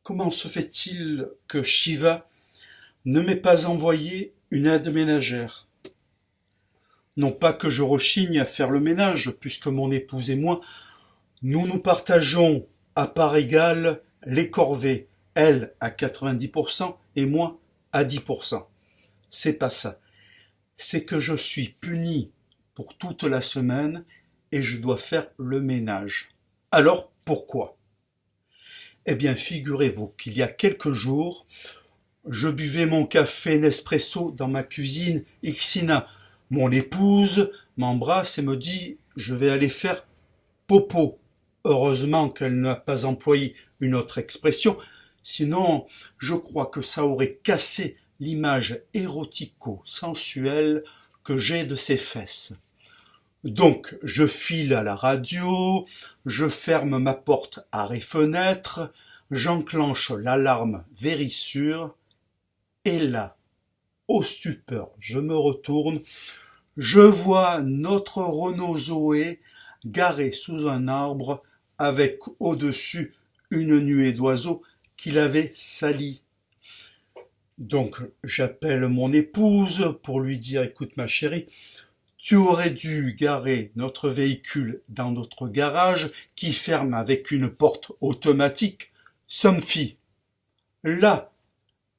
Comment se fait-il que Shiva ne m'ait pas envoyé une aide ménagère? Non pas que je rechigne à faire le ménage, puisque mon épouse et moi, nous nous partageons à part égale les corvées, elle à 90% et moi à 10%. C'est pas ça. C'est que je suis puni pour toute la semaine et je dois faire le ménage. Alors pourquoi? Eh bien, figurez-vous qu'il y a quelques jours, je buvais mon café Nespresso dans ma cuisine Ixina. Mon épouse m'embrasse et me dit « Je vais aller faire popo ». Heureusement qu'elle n'a pas employé une autre expression, sinon je crois que ça aurait cassé l'image érotico-sensuelle que j'ai de ses fesses. Donc je file à la radio, je ferme ma porte arrêt-fenêtre, j'enclenche l'alarme Vérissure, et là, au stupeur, je me retourne, je vois notre Renault Zoé garé sous un arbre avec au-dessus une nuée d'oiseaux qui l'avait sali. Donc j'appelle mon épouse pour lui dire « Écoute ma chérie, tu aurais dû garer notre véhicule dans notre garage qui ferme avec une porte automatique. Somfy. » Là,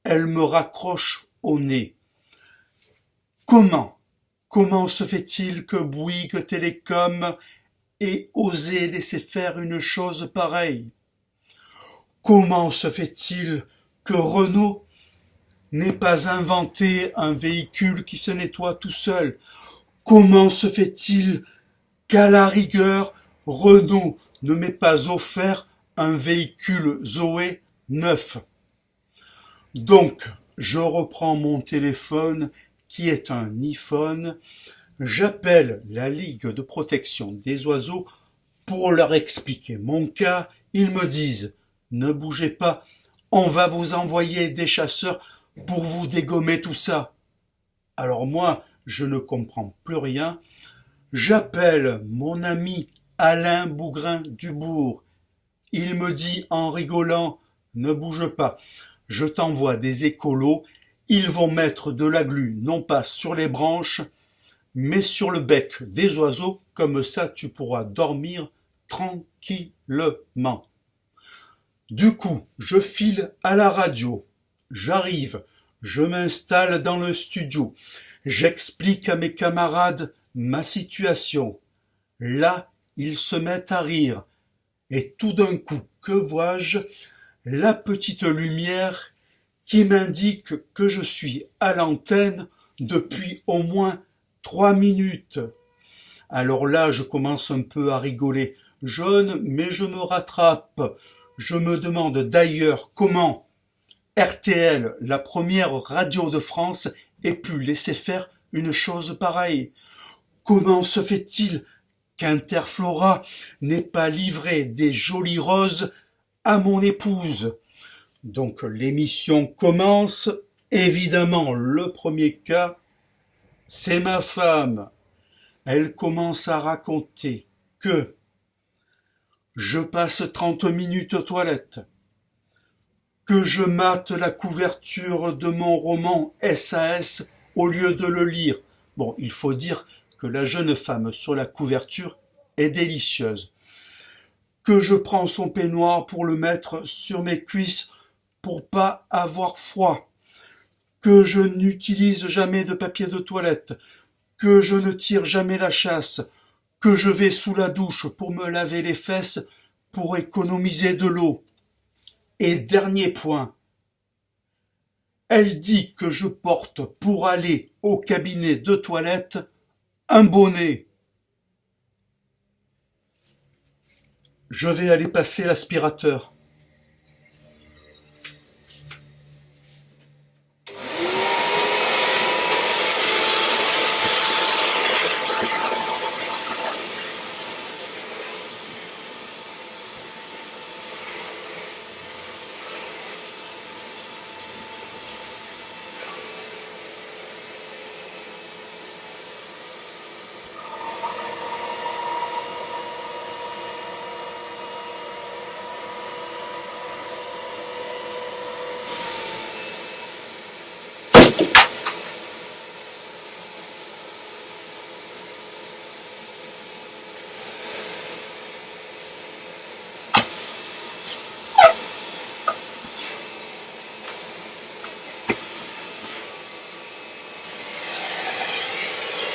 elle me raccroche au nez. Comment se fait-il que Bouygues Télécom ait osé laisser faire une chose pareille? Comment se fait-il que Renault n'ait pas inventé un véhicule qui se nettoie tout seul? Comment se fait-il qu'à la rigueur, Renault ne m'ait pas offert un véhicule Zoé neuf? Donc, je reprends mon téléphone qui est un iPhone, j'appelle la Ligue de protection des oiseaux pour leur expliquer mon cas. Ils me disent « Ne bougez pas, on va vous envoyer des chasseurs pour vous dégommer tout ça. » Alors moi, je ne comprends plus rien. J'appelle mon ami Alain Bougrain-Dubourg. Il me dit en rigolant « Ne bouge pas, je t'envoie des écolos, ils vont mettre de la glu non pas sur les branches, mais sur le bec des oiseaux, comme ça tu pourras dormir tranquillement. » Du coup, je file à la radio, j'arrive, je m'installe dans le studio, j'explique à mes camarades ma situation. Là, ils se mettent à rire, et tout d'un coup, que vois-je? La petite lumière qui m'indique que je suis à l'antenne depuis au moins 3 minutes. Alors là, je commence un peu à rigoler. Jaune, mais je me rattrape. Je me demande d'ailleurs comment RTL, la première radio de France, ait pu laisser faire une chose pareille. Comment se fait-il qu'Interflora n'ait pas livré des jolies roses à mon épouse? Donc l'émission commence. Évidemment, le premier cas, c'est ma femme. Elle commence à raconter que je passe 30 minutes aux toilettes, que je mate la couverture de mon roman SAS au lieu de le lire. Bon, il faut dire que la jeune femme sur la couverture est délicieuse. Que je prends son peignoir pour le mettre sur mes cuisses pour pas avoir froid. Que je n'utilise jamais de papier de toilette. Que je ne tire jamais la chasse. Que je vais sous la douche pour me laver les fesses pour économiser de l'eau. Et dernier point, elle dit que je porte pour aller au cabinet de toilette un bonnet. Je vais aller passer l'aspirateur.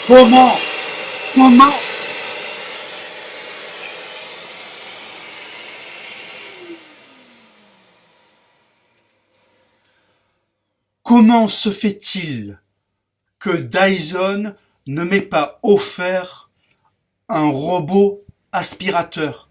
Comment? Comment? Comment se fait-il que Dyson ne m'ait pas offert un robot aspirateur?